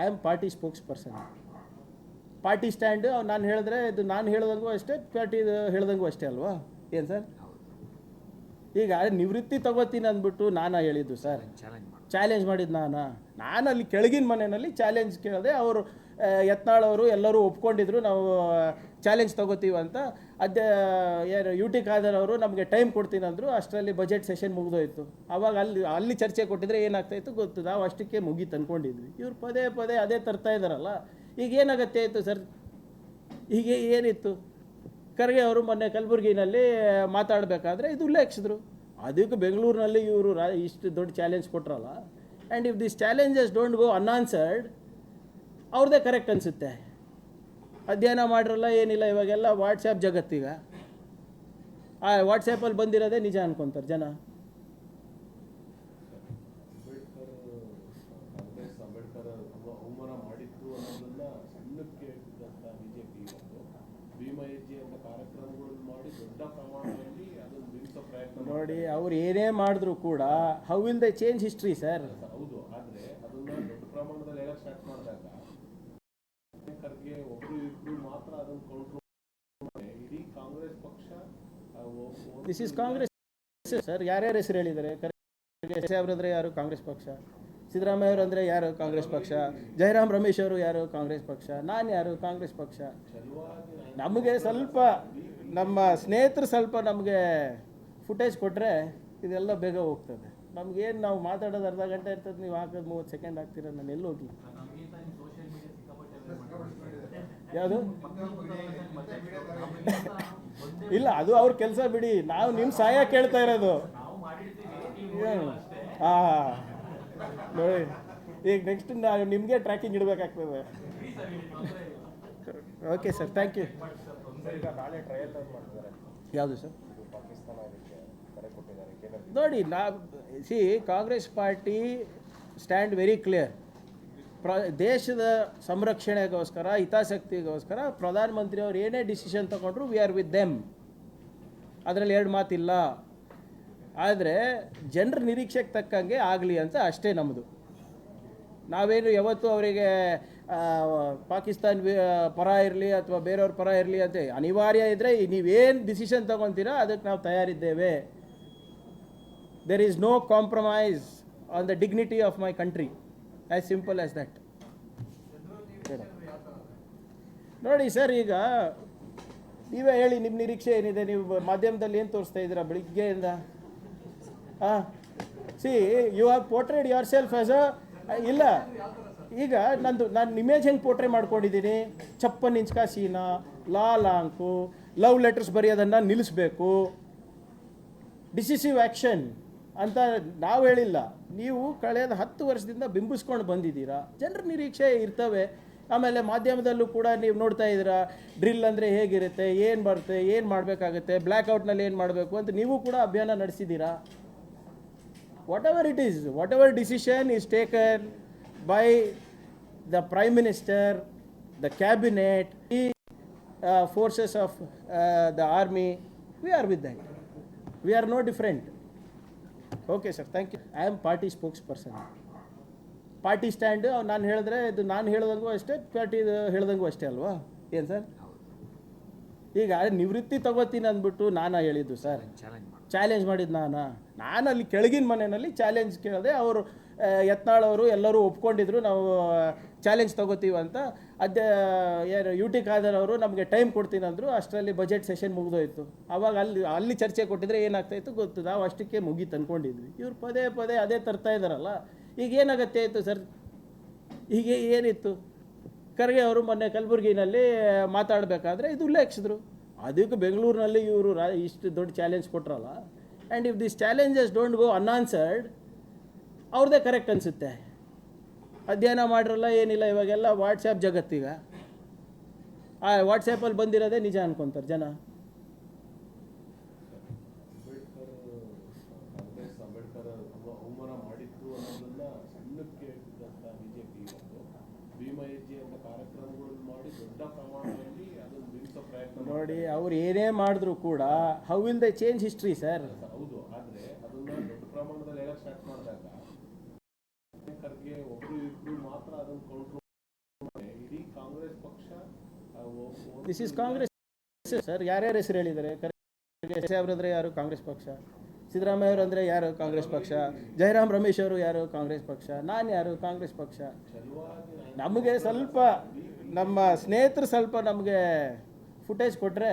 I am party spokes person. Party stand ನಾನು ಹೇಳಿದ್ರೆ ಇದು ನಾನು ಹೇಳ್ದಂಗೂ ಅಷ್ಟೇ, ಪಾರ್ಟಿ ಹೇಳ್ದಂಗೂ ಅಷ್ಟೇ ಅಲ್ವಾ? ಏನು ಸರ್? ಈಗ ನಿವೃತ್ತಿ ತಗೋತೀನಿ ಅಂದ್ಬಿಟ್ಟು ನಾನು ಹೇಳಿದ್ದು ಸರ್, ಚಾಲೆಂಜ್ ಮಾಡಿದ್ದು ನಾನು ಅಲ್ಲಿ ಕೆಳಗಿನ ಮನೆಯಲ್ಲಿ ಚಾಲೆಂಜ್ ಕೇಳಿದೆ. ಅವರು ಯತ್ನಾಳ್ ಅವರು ಎಲ್ಲರೂ ಒಪ್ಕೊಂಡಿದ್ರು ನಾವು ಚಾಲೆಂಜ್ ತಗೋತೀವಿ ಅಂತ. ಏನು ಯು ಟಿ ಖಾದರ್ ಅವರು ನಮಗೆ ಟೈಮ್ ಕೊಡ್ತೀನಿ ಅಂದರು. ಅಷ್ಟರಲ್ಲಿ ಬಜೆಟ್ ಸೆಷನ್ ಮುಗಿದೋಯ್ತು. ಆವಾಗ ಅಲ್ಲಿ ಚರ್ಚೆ ಕೊಟ್ಟಿದ್ರೆ ಏನಾಗ್ತಾಯಿತ್ತು ಗೊತ್ತು, ನಾವು ಅಷ್ಟಕ್ಕೆ ಮುಗೀತು ಅಂದ್ಕೊಂಡಿದ್ವಿ. ಇವ್ರು ಪದೇ ಪದೇ ಅದೇ ತರ್ತಾ ಇದ್ದಾರಲ್ಲ. ಈಗ ಏನಾಗತ್ತೆ ಆಯಿತು ಸರ್? ಹೀಗೆ ಏನಿತ್ತು? ಖರ್ಗೆ ಅವರು ಮೊನ್ನೆ ಕಲಬುರಗಿನಲ್ಲಿ ಮಾತಾಡಬೇಕಾದ್ರೆ ಇದು ಉಲ್ಲೇಖಿಸಿದ್ರು. ಅದಕ್ಕೆ ಬೆಂಗಳೂರಿನಲ್ಲಿ ಇವರು ಇಷ್ಟು ದೊಡ್ಡ ಚಾಲೆಂಜ್ ಕೊಟ್ರಲ್ಲ. And if this challenges don't go unanswered, ಅವ್ರದ್ದೇ ಕರೆಕ್ಟ್ ಅನಿಸುತ್ತೆ. ಅಧ್ಯಯನ ಮಾಡಿರಲ್ಲ ಏನಿಲ್ಲ, ಇವಾಗೆಲ್ಲ ವಾಟ್ಸಪ್ ಜಗತ್ತೀಗ. ಆ ವಾಟ್ಸಪ್ಪಲ್ಲಿ ಬಂದಿರೋದೇ ನಿಜ ಅನ್ಕೊತಾರೆ ಜನ. ನೋಡಿ, ಅವ್ರು ಏನೇ ಮಾಡಿದ್ರು ಕೂಡ how will they change history sir? ಹೌದು, ಆದರೆ ಅದನ್ನ ದೊಡ್ಡ ಪ್ರಮಾಣದಲ್ಲಿ ಹೇಳಕ್ ಸ್ಟಾರ್ಟ್ ಮಾಡಿದಾಗ ಖರ್ಗೆ ಒಬ್ರು ಇಬ್ರು ಮಾತ್ರ ಅದನ್ನು ಕೌಂಟ್ರೋಲ್ ಇಡೀ ಕಾಂಗ್ರೆಸ್ ಪಕ್ಷ. This is Congress sir. ಯಾರ್ಯಾರ ಹೆಸರು ಹೇಳಿದ್ದಾರೆ? ಖರ್ಗೆ ಅವರಂದ್ರೆ ಯಾರು? ಕಾಂಗ್ರೆಸ್ ಪಕ್ಷ. ಸಿದ್ದರಾಮಯ್ಯ ಅವರು ಅಂದರೆ ಯಾರು? ಕಾಂಗ್ರೆಸ್ ಪಕ್ಷ. ಜಯರಾಮ್ ರಮೇಶ್ ಅವರು ಯಾರು? ಕಾಂಗ್ರೆಸ್ ಪಕ್ಷ. ನಾನು ಯಾರು? ಕಾಂಗ್ರೆಸ್ ಪಕ್ಷ. ನಮಗೆ ಸ್ವಲ್ಪ ನಮ್ಮ ಸ್ನೇಹಿತರು ಸ್ವಲ್ಪ ನಮಗೆ ಫುಟೇಜ್ ಕೊಟ್ಟರೆ ಇದೆಲ್ಲ ಬೇಗ ಹೋಗ್ತದೆ. ನಮಗೇನು ನಾವು ಮಾತಾಡೋದು ಅರ್ಧ ಗಂಟೆ ಇರ್ತದೆ, ನೀವು ಹಾಕೋದು 30 ಸೆಕೆಂಡ್ ಹಾಕ್ತೀರ. ನಾನು ಎಲ್ಲಿ ಹೋಗಿ? ಯಾವುದು ಇಲ್ಲ, ಅದು ಅವ್ರ ಕೆಲಸ ಬಿಡಿ. ನಾವು ನಿಮ್ಮ ಸಹಾಯ ಕೇಳ್ತಾ ಇರೋದು. ಹಾಂ ನೋಡಿ, ಈಗ ನೆಕ್ಸ್ಟ್ ನಾವು ನಿಮಗೆ ಟ್ರ್ಯಾಕಿಂಗ್ ಇಡಬೇಕಾಗ್ತದೆ. Okay sir, thank you. ಯಾವುದು ಸರ್? ನೋಡಿ, Congress party stand very clear. ದೇಶದ ಸಂರಕ್ಷಣೆಗೋಸ್ಕರ, ಹಿತಾಸಕ್ತಿಗೋಸ್ಕರ ಪ್ರಧಾನಮಂತ್ರಿಯವರು ಏನೇ ಡಿಸಿಷನ್ ತಗೊಂಡ್ರು ವಿ ಆರ್ ವಿತ್ ದೆಮ್. ಅದರಲ್ಲಿ ಎರಡು ಮಾತಿಲ್ಲ. ಆದರೆ ಜನರ ನಿರೀಕ್ಷೆಗೆ ತಕ್ಕಂಗೆ ಆಗಲಿ ಅಂತ ಅಷ್ಟೇ ನಮ್ಮದು. ನಾವೇನು ಯಾವತ್ತೂ ಅವರಿಗೆ ಪಾಕಿಸ್ತಾನ ಪರ ಇರಲಿ ಅಥವಾ ಬೇರೆಯವ್ರ ಪರ ಇರಲಿ ಅಂತ ಅನಿವಾರ್ಯ ಇದ್ದರೆ ನೀವೇನು ಡಿಸಿಷನ್ ತಗೊತೀರಾ ಅದಕ್ಕೆ ನಾವು ತಯಾರಿದ್ದೇವೆ. There is no compromise on the dignity of my country. As simple as that. ನೋಡಿ ಸರ್, ಈಗ ನೀವೇ ಹೇಳಿ, ನಿಮ್ಮ ನಿರೀಕ್ಷೆ ಏನಿದೆ? ನೀವು ಮಾಧ್ಯಮದಲ್ಲಿ ಏನು ತೋರಿಸ್ತಾ ಇದ್ದೀರಾ ಬೆಳಿಗ್ಗೆಯಿಂದ? You have portrayed yourself as ಇಲ್ಲ. ಈಗ ನಾನು ಇಮೇಜ್ ಹೆಂಗೆ ಪೋರ್ಟ್ರೇ ಮಾಡ್ಕೊಂಡಿದ್ದೀನಿ? 56 ಇಂಚ್ ಕಾ ಸೀನಾ, ಲಾಂಕು, ಲವ್ ಲೆಟರ್ಸ್ ಬರೆಯೋದನ್ನು ನಿಲ್ಲಿಸಬೇಕು, ಡಿಸಿಸಿವ್ ಆ್ಯಕ್ಷನ್ ಅಂತ ನಾವು ಹೇಳಿಲ್ಲ. ನೀವು ಕಳೆದ 10 ವರ್ಷದಿಂದ ಬಿಂಬಿಸ್ಕೊಂಡು ಬಂದಿದ್ದೀರಾ. ಜನರ ನಿರೀಕ್ಷೆ ಇರ್ತವೆ. ಆಮೇಲೆ ಮಾಧ್ಯಮದಲ್ಲೂ ಕೂಡ ನೀವು ನೋಡ್ತಾ ಇದ್ದೀರಾ, ಡ್ರಿಲ್ ಅಂದರೆ ಹೇಗಿರುತ್ತೆ, ಏನು ಬರುತ್ತೆ, ಏನು ಮಾಡಬೇಕಾಗುತ್ತೆ, ಬ್ಲ್ಯಾಕ್ಔಟ್ನಲ್ಲಿ ಏನು ಮಾಡಬೇಕು ಅಂತ ನೀವು ಕೂಡ ಅಭಿಯಾನ ನಡೆಸಿದ್ದೀರಾ. whatever it is, whatever decision is taken by the Prime Minister, the cabinet, the forces of the army, we are with that. We are no different. Okay sir, thank you. I am party spokesperson. Party stand ನಾನು ಹೇಳಿದ್ರೆ ಇದು ನಾನು ಹೇಳ್ದಂಗೂ ಅಷ್ಟೇ, party ಹೇಳ್ದಂಗೂ ಅಷ್ಟೇ ಅಲ್ವಾ? ಏನು sir? ಈಗ ನಿವೃತ್ತಿ ತಗೋತೀನಿ ಅಂದ್ಬಿಟ್ಟು ನಾನು ಹೇಳಿದ್ದು ಸರ್, ಚಾಲೆಂಜ್ ಮಾಡಿದ್ದು ನಾನು ಅಲ್ಲಿ ಕೆಳಗಿನ ಮನೆಯಲ್ಲಿ ಚಾಲೆಂಜ್ ಕೇಳಿದೆ. ಅವರು ಯತ್ನಾಳ್ ಅವರು ಎಲ್ಲರೂ ಒಪ್ಕೊಂಡಿದ್ರು ನಾವು ಚಾಲೆಂಜ್ ತಗೋತೀವಿ ಅಂತ. ಏನು ಯು ಟಿ ಖಾದರ್ ಅವರು ನಮಗೆ ಟೈಮ್ ಕೊಡ್ತೀನಿ ಅಂದರು. ಅಷ್ಟರಲ್ಲಿ ಬಜೆಟ್ ಸೆಷನ್ ಮುಗಿದೋಯ್ತು. ಆವಾಗ ಅಲ್ಲಿ ಚರ್ಚೆ ಕೊಟ್ಟಿದ್ರೆ ಏನಾಗ್ತಾಯಿತ್ತು ಗೊತ್ತು, ನಾವು ಅಷ್ಟಕ್ಕೆ ಮುಗೀತು ಅಂದ್ಕೊಂಡಿದ್ವಿ. ಇವ್ರು ಪದೇ ಪದೇ ಅದೇ ತರ್ತಾ ಇದ್ದಾರಲ್ಲ. ಈಗ ಏನಾಗತ್ತೆ ಆಯಿತು ಸರ್? ಹೀಗೆ ಏನಿತ್ತು? ಖರ್ಗೆ ಅವರು ಮೊನ್ನೆ ಕಲಬುರಗಿನಲ್ಲಿ ಮಾತಾಡಬೇಕಾದ್ರೆ ಇದು ಉಲ್ಲೇಖಿಸಿದ್ರು. ಅದಕ್ಕೆ ಬೆಂಗಳೂರಿನಲ್ಲಿ ಇವರು ಇಷ್ಟು ದೊಡ್ಡ ಚಾಲೆಂಜ್ ಕೊಟ್ರಲ್ಲ. And if this challenges don't go unanswered, ಅವ್ರದ್ದೇ ಕರೆಕ್ಟ್ ಅನಿಸುತ್ತೆ. ಅಧ್ಯಯನ ಮಾಡಿರಲ್ಲ ಏನಿಲ್ಲ, ಇವಾಗೆಲ್ಲ ವಾಟ್ಸಪ್ ಜಗತ್ತೀಗ. ಆ ವಾಟ್ಸಪ್ಪಲ್ಲಿ ಬಂದಿರೋದೇ ನಿಜ ಅನ್ಕೊತಾರೆ ಜನ. ನೋಡಿ, ಅವ್ರು ಏನೇ ಮಾಡಿದ್ರು ಕೂಡ how will they change history sir? ಹೌದು, ಆದರೆ ಅದನ್ನ ದೊಡ್ಡ ಪ್ರಮಾಣದಲ್ಲಿ ಹೇಳಕ್ ಸ್ಟಾರ್ಟ್ ಮಾಡಿದಾಗ ಖರ್ಗೆ ಒಬ್ರು ಇಬ್ರು ಮಾತ್ರ ಅದನ್ನು ಕೌಂಟ್ರೋಲ್ ದಿಸ್ ಈಸ್ ಕಾಂಗ್ರೆಸ್ ಸರ್. ಯಾರ್ಯಾರ ಹೆಸರು ಹೇಳಿದ್ದಾರೆ? ಖರ್ಗೆ ಅವರಂದರೆ ಯಾರು? ಕಾಂಗ್ರೆಸ್ ಪಕ್ಷ. ಸಿದ್ದರಾಮಯ್ಯ ಅವರು ಅಂದರೆ ಯಾರು? ಕಾಂಗ್ರೆಸ್ ಪಕ್ಷ. ಜಯರಾಮ್ ರಮೇಶ್ ಅವರು ಯಾರು? ಕಾಂಗ್ರೆಸ್ ಪಕ್ಷ. ನಾನು ಯಾರು? ಕಾಂಗ್ರೆಸ್ ಪಕ್ಷ. ನಮಗೆ ಸ್ವಲ್ಪ ನಮ್ಮ ಸ್ನೇಹಿತರು ಸ್ವಲ್ಪ ನಮಗೆ ಫುಟೇಜ್ ಕೊಟ್ಟರೆ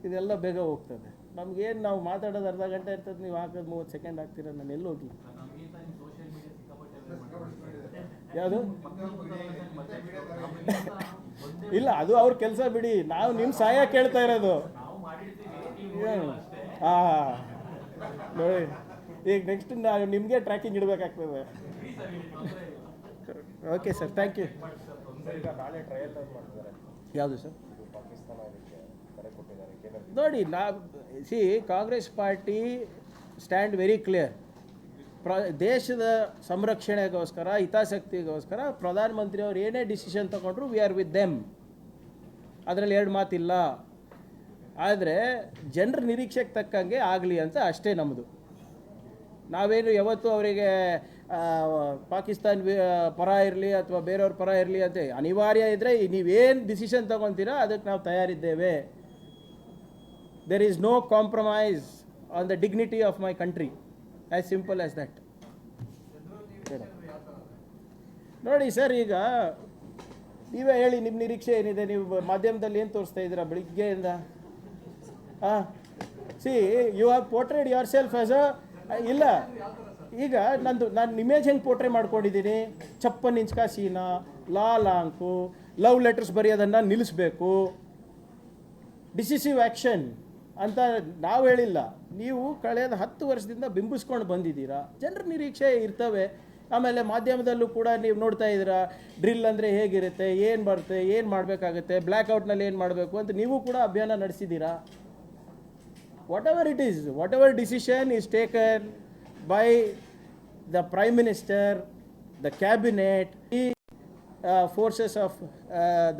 ಇದೆಲ್ಲ ಬೇಗ ಹೋಗ್ತದೆ. ನಮಗೇನು ನಾವು ಮಾತಾಡೋದು ಅರ್ಧ ಗಂಟೆ ಇರ್ತದೆ, ನೀವು ಹಾಕೋದು 30 ಸೆಕೆಂಡ್ ಹಾಕ್ತೀರ. ನಾನು ಎಲ್ಲಿ ಹೋಗಿ ಯಾವುದು ಇಲ್ಲ, ಅದು ಅವ್ರ ಕೆಲಸ ಬಿಡಿ. ನಾವು ನಿಮ್ಮ ಸಹಾಯ ಕೇಳ್ತಾ ಇರೋದು. ಹಾಂ ನೋಡಿ, ಈಗ ನೆಕ್ಸ್ಟ್ ನಾವು ನಿಮಗೆ ಟ್ರ್ಯಾಕಿಂಗ್ ಇಡಬೇಕಾಗ್ತದೆ. Okay sir, thank you. ನಾಳೆ ಟ್ರಯಲ್ ಮಾಡ್ತಿದ್ದಾರೆ. ಯಾವುದು ಸರ್? ಪಾಕಿಸ್ತಾನ ಅದಕ್ಕೆ ಕರೆ ಕೊಟ್ಟಿದ್ದಾರೆ. ನೋಡಿ, see Congress party stand very clear. ದೇಶದ ಸಂರಕ್ಷಣೆಗೋಸ್ಕರ, ಹಿತಾಸಕ್ತಿಗೋಸ್ಕರ ಪ್ರಧಾನಮಂತ್ರಿಯವರು ಏನೇ ಡಿಸಿಷನ್ ತಗೊಂಡ್ರು ವಿ ಆರ್ ವಿತ್ ದೆಮ್. ಅದರಲ್ಲಿ ಎರಡು ಮಾತಿಲ್ಲ. ಆದರೆ ಜನರ ನಿರೀಕ್ಷೆಗೆ ತಕ್ಕಂಗೆ ಆಗಲಿ ಅಂತ ಅಷ್ಟೇ ನಮ್ಮದು. ನಾವೇನು ಯಾವತ್ತೂ ಅವರಿಗೆ ಪಾಕಿಸ್ತಾನ ಪರ ಇರಲಿ ಅಥವಾ ಬೇರೆಯವ್ರ ಪರ ಇರಲಿ ಅಂತ ಅನಿವಾರ್ಯ ಇದ್ದರೆ ನೀವೇನು ಡಿಸಿಷನ್ ತಗೊತೀರಾ ಅದಕ್ಕೆ ನಾವು ತಯಾರಿದ್ದೇವೆ. There is no compromise on the dignity of my country. As simple as that. ನೋಡಿ ಸರ್, ಈಗ ನೀವೇ ಹೇಳಿ, ನಿಮ್ಮ ನಿರೀಕ್ಷೆ ಏನಿದೆ? ನೀವು ಮಾಧ್ಯಮದಲ್ಲಿ ಏನು ತೋರಿಸ್ತಾ ಇದ್ದೀರಾ ಬೆಳಿಗ್ಗೆಯಿಂದ? See you have portrayed yourself as ಇಲ್ಲ. ಈಗ ನಾನು ಇಮೇಜ್ ಹೆಂಗೆ ಪೋರ್ಟ್ರೇ ಮಾಡ್ಕೊಂಡಿದ್ದೀನಿ? 56 ಇಂಚ್ ಕಾ ಸೀನಾ, ಲಾಂಕು, ಲವ್ ಲೆಟರ್ಸ್ ಬರೆಯೋದನ್ನು ನಿಲ್ಲಿಸಬೇಕು, ಡಿಸಿಸಿವ್ ಆ್ಯಕ್ಷನ್ ಅಂತ ನಾವು ಹೇಳಿಲ್ಲ. ನೀವು ಕಳೆದ 10 ವರ್ಷದಿಂದ ಬಿಂಬಿಸ್ಕೊಂಡು ಬಂದಿದ್ದೀರಾ. ಜನರ ನಿರೀಕ್ಷೆ ಇರ್ತವೆ. ಆಮೇಲೆ ಮಾಧ್ಯಮದಲ್ಲೂ ಕೂಡ ನೀವು ನೋಡ್ತಾ ಇದ್ದೀರಾ, ಡ್ರಿಲ್ ಅಂದರೆ ಹೇಗಿರುತ್ತೆ, ಏನು ಬರುತ್ತೆ, ಏನು ಮಾಡಬೇಕಾಗುತ್ತೆ, ಬ್ಲ್ಯಾಕ್ಔಟ್ನಲ್ಲಿ ಏನು ಮಾಡಬೇಕು ಅಂತ ನೀವು ಕೂಡ ಅಭಿಯಾನ ನಡೆಸಿದ್ದೀರಾ. whatever it is, whatever decision is taken by the Prime Minister, the cabinet, the forces of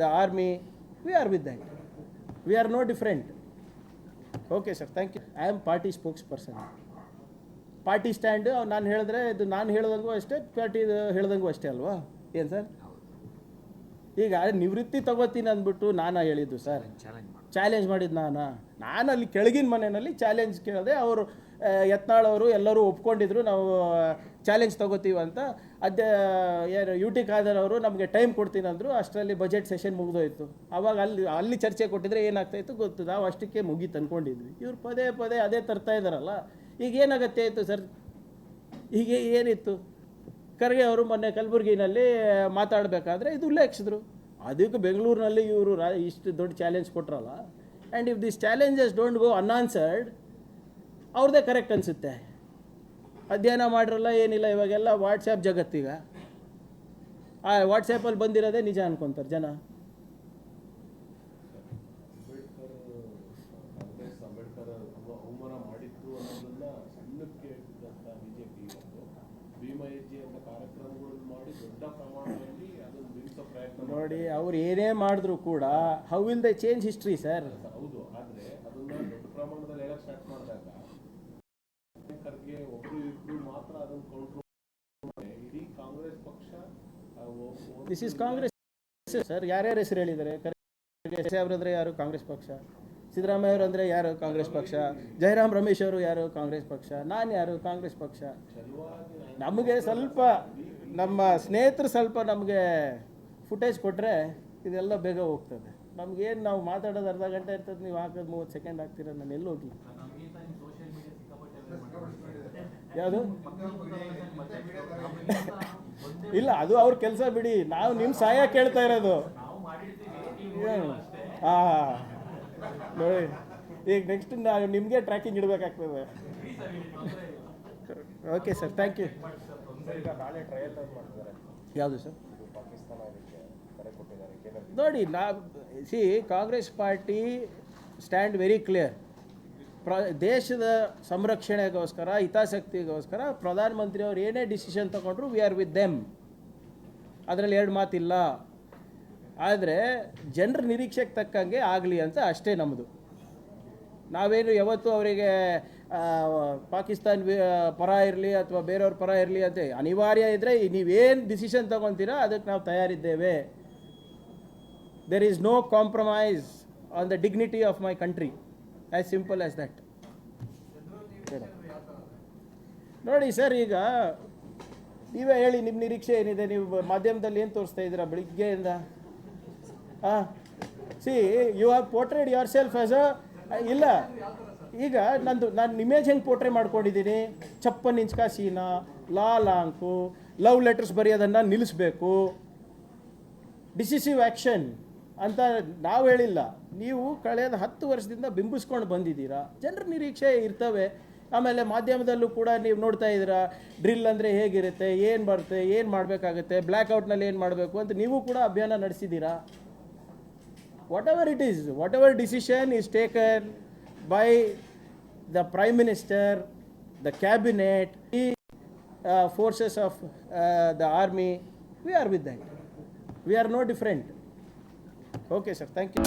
the army, we are with that. We are no different. Okay sir, thank you. I am party spokesperson. Party stand ನಾನು ಹೇಳಿದ್ರೆ ಇದು ನಾನು ಹೇಳ್ದಂಗೂ ಅಷ್ಟೇ, party ಹೇಳ್ದಂಗೂ ಅಷ್ಟೇ ಅಲ್ವಾ? ಏನು sir? ಈಗ ನಿವೃತ್ತಿ ತಗೋತೀನಿ ಅಂದ್ಬಿಟ್ಟು ನಾನು ಹೇಳಿದ್ದು ಸರ್, ಚಾಲೆಂಜ್ ಮಾಡಿದ್ದು ನಾನು ಅಲ್ಲಿ ಕೆಳಗಿನ ಮನೆಯಲ್ಲಿ ಚಾಲೆಂಜ್ ಕೇಳಿದೆ. ಅವರು ಯತ್ನಾಳ್ ಅವರು ಎಲ್ಲರೂ ಒಪ್ಕೊಂಡಿದ್ರು ನಾವು ಚಾಲೆಂಜ್ ತಗೋತೀವಿ ಅಂತ. ಏನು ಯು ಟಿ ಖಾದರ್ ಅವರು ನಮಗೆ ಟೈಮ್ ಕೊಡ್ತೀನಿ ಅಂದರು. ಅಷ್ಟರಲ್ಲಿ ಬಜೆಟ್ ಸೆಷನ್ ಮುಗಿದೋಯ್ತು. ಆವಾಗ ಅಲ್ಲಿ ಚರ್ಚೆ ಕೊಟ್ಟಿದ್ರೆ ಏನಾಗ್ತಾಯಿತ್ತು ಗೊತ್ತು. ನಾವು ಅಷ್ಟಕ್ಕೆ ಮುಗೀತು ಅಂದ್ಕೊಂಡಿದ್ವಿ. ಇವ್ರು ಪದೇ ಪದೇ ಅದೇ ತರ್ತಾ ಇದ್ದಾರಲ್ಲ. ಈಗ ಏನಾಗತ್ತೆ ಆಯಿತು ಸರ್? ಹೀಗೆ ಏನಿತ್ತು? ಖರ್ಗೆ ಅವರು ಮೊನ್ನೆ ಕಲಬುರಗಿನಲ್ಲಿ ಮಾತಾಡಬೇಕಾದ್ರೆ ಇದು ಉಲ್ಲೇಖಿಸಿದ್ರು. ಅದಕ್ಕೆ ಬೆಂಗಳೂರಿನಲ್ಲಿ ಇವರು ಇಷ್ಟು ದೊಡ್ಡ ಚಾಲೆಂಜ್ ಕೊಟ್ರಲ್ಲ. And if this challenges don't go unanswered, ಅವ್ರದ್ದೇ ಕರೆಕ್ಟ್ ಅನಿಸುತ್ತೆ. ಅಧ್ಯಯನ ಮಾಡಿರಲ್ಲ, ಏನಿಲ್ಲ. ಇವಾಗೆಲ್ಲ ವಾಟ್ಸಪ್ ಜಗತ್ತೀಗ. ಆ ವಾಟ್ಸಪ್ಪಲ್ಲಿ ಬಂದಿರೋದೇ ನಿಜ ಅನ್ಕೊತಾರೆ ಜನ. ಅಂಬೇಡ್ಕರ್ ಅವಮಾನ ಮಾಡಿದ್ರು ಅನ್ನೋದನ್ನ ಸಣ್ಣಕ್ಕೆ ಇಟ್ಟಿದ್ದಂಥ ಬಿಜೆಪಿ ಭೀಮ ಹೆಜ್ಜೆ ಅಂತ ಕಾರ್ಯಕ್ರಮಗಳನ್ನು ಮಾಡಿ ದೊಡ್ಡ ಪ್ರಮಾಣದಲ್ಲಿ ಅದನ್ನು ಬಿಡಿಸೋ ಪ್ರಯತ್ನ ನೋಡಿ. ಅವ್ರು ಏನೇ ಮಾಡಿದ್ರು ಕೂಡ how will they change history sir? ಹೌದು, ಆದರೆ ಅದನ್ನ ದೊಡ್ಡ ಪ್ರಮಾಣದಲ್ಲಿ ಹೇಳಕ್ ಸ್ಟಾರ್ಟ್ ಮಾಡಿದಾಗ ಖರ್ಗೆ ಒಬ್ರು ಇಬ್ರು ಮಾತ್ರ ಅದನ್ನು ಕೌಂಟ್ರೋಲ್ ಇಡೀ ಕಾಂಗ್ರೆಸ್ ಪಕ್ಷ. This is Congress sir. ಯಾರ್ಯಾರ ಹೆಸರು ಹೇಳಿದ್ದಾರೆ? ಖರ್ಗೆ ಅವರಂದರೆ ಯಾರು? ಕಾಂಗ್ರೆಸ್ ಪಕ್ಷ. ಸಿದ್ದರಾಮಯ್ಯ ಅವರು ಅಂದರೆ ಯಾರು? ಕಾಂಗ್ರೆಸ್ ಪಕ್ಷ. ಜಯರಾಮ್ ರಮೇಶ್ ಅವರು ಯಾರು? ಕಾಂಗ್ರೆಸ್ ಪಕ್ಷ. ನಾನು ಯಾರು? ಕಾಂಗ್ರೆಸ್ ಪಕ್ಷ. ನಮಗೆ ಸ್ವಲ್ಪ ನಮ್ಮ ಸ್ನೇಹಿತರು ಸ್ವಲ್ಪ ನಮಗೆ ಫುಟೇಜ್ ಕೊಟ್ಟರೆ ಇದೆಲ್ಲ ಬೇಗ ಹೋಗ್ತದೆ. ನಮಗೇನು ನಾವು ಮಾತಾಡೋದು ಅರ್ಧ ಗಂಟೆ ಇರ್ತದೆ, ನೀವು ಹಾಕೋದು 30 ಸೆಕೆಂಡ್ ಹಾಕ್ತೀರ. ನಾನು ಎಲ್ಲಿ ಹೋಗಿ ಯಾವುದು ಇಲ್ಲ, ಅದು ಅವ್ರ ಕೆಲಸ ಬಿಡಿ. ನಾವು ನಿಮ್ಮ ಸಹಾಯ ಕೇಳ್ತಾ ಇರೋದು. ಹಾಂ ನೋಡಿ, ಈಗ ನೆಕ್ಸ್ಟ್ ನಾವು ನಿಮಗೆ ಟ್ರ್ಯಾಕಿಂಗ್ ಇಡಬೇಕಾಗ್ತದೆ. Okay sir, thank you. ನಾಳೆ ಟ್ರಯಲ್ ಮಾಡ್ತಿದ್ದಾರೆ. ಯಾವುದು ಸರ್? ಪಾಕಿಸ್ತಾನ ಅದಕ್ಕೆ ಕರೆ ಕೊಟ್ಟಿದ್ದಾರೆ. ನೋಡಿ, see Congress party stand very clear. ದೇಶದ ಸಂರಕ್ಷಣೆಗೋಸ್ಕರ, ಹಿತಾಸಕ್ತಿಗೋಸ್ಕರ ಪ್ರಧಾನಮಂತ್ರಿಯವರು ಏನೇ ಡಿಸಿಷನ್ ತಗೊಂಡ್ರು ವಿ ಆರ್ ವಿತ್ ದೆಮ್. ಅದರಲ್ಲಿ ಎರಡು ಮಾತಿಲ್ಲ. ಆದರೆ ಜನರ ನಿರೀಕ್ಷೆಗೆ ತಕ್ಕಂಗೆ ಆಗಲಿ ಅಂತ ಅಷ್ಟೇ ನಮ್ಮದು. ನಾವೇನು ಯಾವತ್ತೂ ಅವರಿಗೆ ಪಾಕಿಸ್ತಾನ ಪರ ಇರಲಿ ಅಥವಾ ಬೇರೆಯವ್ರ ಪರ ಇರಲಿ ಅಂತ ಅನಿವಾರ್ಯ ಇದ್ದರೆ ನೀವೇನು ಡಿಸಿಷನ್ ತಗೊತೀರಾ ಅದಕ್ಕೆ ನಾವು ತಯಾರಿದ್ದೇವೆ. There is no compromise on the dignity of my country, as simple as that. ನೋಡಿ ಸರ್, ಈಗ ನೀವೇ ಹೇಳಿ, ನಿಮ್ಮ ನಿರೀಕ್ಷೆ ಏನಿದೆ? ನೀವು ಮಾಧ್ಯಮದಲ್ಲಿ ಏನು ತೋರಿಸ್ತಾ ಇದ್ದೀರಾ ಬೆಳಿಗ್ಗೆಯಿಂದ? See you have portrayed yourself as ಇಲ್ಲ, ಈಗ ನಾನು ಇಮೇಜ್ ಹೆಂಗೆ ಪೋರ್ಟ್ರೇ ಮಾಡ್ಕೊಂಡಿದ್ದೀನಿ? ಚಪ್ಪನ್ ಇಂಚ್ಕಾ ಸೀನಾ, ಲಾಂಕು, ಲವ್ ಲೆಟರ್ಸ್ ಬರೆಯೋದನ್ನು ನಿಲ್ಲಿಸಬೇಕು, ಡಿಸಿಸಿವ್ ಆ್ಯಕ್ಷನ್ ಅಂತ ನಾವು ಹೇಳಿಲ್ಲ. ನೀವು ಕಳೆದ 10 ವರ್ಷದಿಂದ ಬಿಂಬಿಸ್ಕೊಂಡು ಬಂದಿದ್ದೀರಾ. ಜನರ ನಿರೀಕ್ಷೆ ಇರ್ತವೆ. ಆಮೇಲೆ ಮಾಧ್ಯಮದಲ್ಲೂ ಕೂಡ ನೀವು ನೋಡ್ತಾ ಇದ್ದೀರಾ, ಡ್ರಿಲ್ ಅಂದರೆ ಹೇಗಿರುತ್ತೆ, ಏನು ಬರುತ್ತೆ, ಏನು ಮಾಡಬೇಕಾಗುತ್ತೆ, ಬ್ಲ್ಯಾಕ್ಔಟ್ನಲ್ಲಿ ಏನು ಮಾಡಬೇಕು ಅಂತ ನೀವು ಕೂಡ ಅಭಿಯಾನ ನಡೆಸಿದ್ದೀರಾ. Whatever decision is taken by the prime minister, the cabinet, ಈ forces of the army, we are with that. We are no different. Okay sir, thank you.